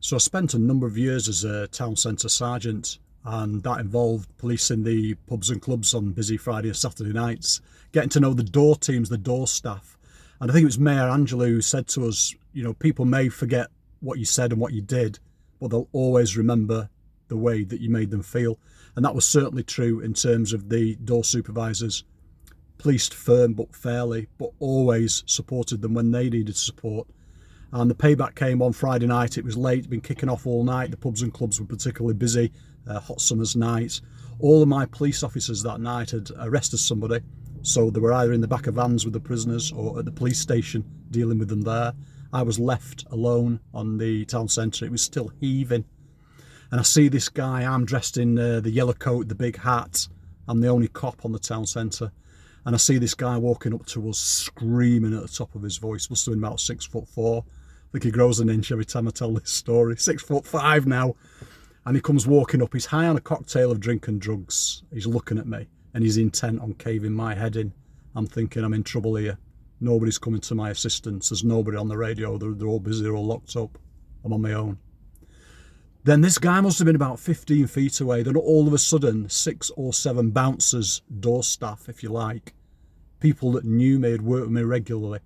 So I spent a number of years as a town centre sergeant, and that involved policing the pubs and clubs on busy Friday and Saturday nights, getting to know the door teams, the door staff. And I think it was Mayor Angela who said to us, people may forget what you said and what you did, but they'll always remember the way that you made them feel. And that was certainly true in terms of the door supervisors. Policed firm but fairly, but always supported them when they needed support. And the payback came on Friday night. It was late, been kicking off all night. The pubs and clubs were particularly busy, hot summer's night. All of my police officers that night had arrested somebody, so they were either in the back of vans with the prisoners or at the police station dealing with them there. I was left alone on the town centre. It was still heaving. And I see this guy, I'm dressed in the yellow coat, the big hat. I'm the only cop on the town centre. And I see this guy walking up to us screaming at the top of his voice. Must have been about 6'4". I think he grows an inch every time I tell this story. 6'5" now. And he comes walking up. He's high on a cocktail of drink and drugs. He's looking at me and he's intent on caving my head in. I'm thinking I'm in trouble here. Nobody's coming to my assistance. There's nobody on the radio. They're all busy. They're all locked up. I'm on my own. Then this guy must have been about 15 feet away. Then all of a sudden, 6 or 7 bouncers, door staff, if you like, people that knew me, had worked with me regularly,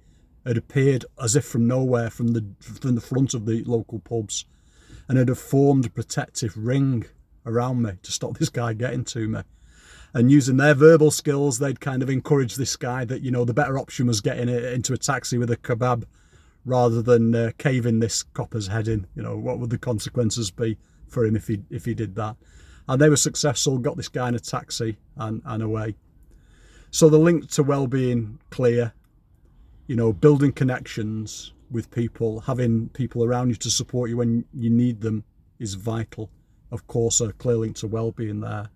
had appeared as if from nowhere from the front of the local pubs, and had formed a protective ring around me to stop this guy getting to me. And using their verbal skills, they'd kind of encouraged this guy that, the better option was getting into a taxi with a kebab rather than caving this copper's head in. What would the consequences be for him if he did that? And they were successful, got this guy in a taxi and away. So the link to well-being clear, building connections with people, having people around you to support you when you need them is vital. Of course, a clear link to well-being there.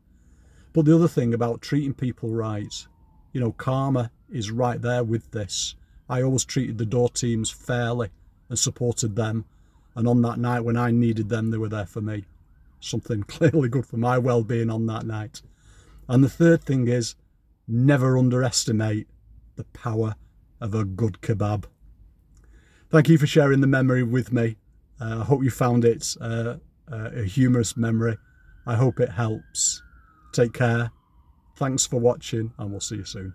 But the other thing about treating people right, karma is right there with this. I always treated the door teams fairly and supported them. And on that night when I needed them, they were there for me. Something clearly good for my well-being on that night. And the third thing is, never underestimate the power of a good kebab. Thank you for sharing the memory with me. I hope you found it a humorous memory. I hope it helps. Take care. Thanks for watching, and we'll see you soon.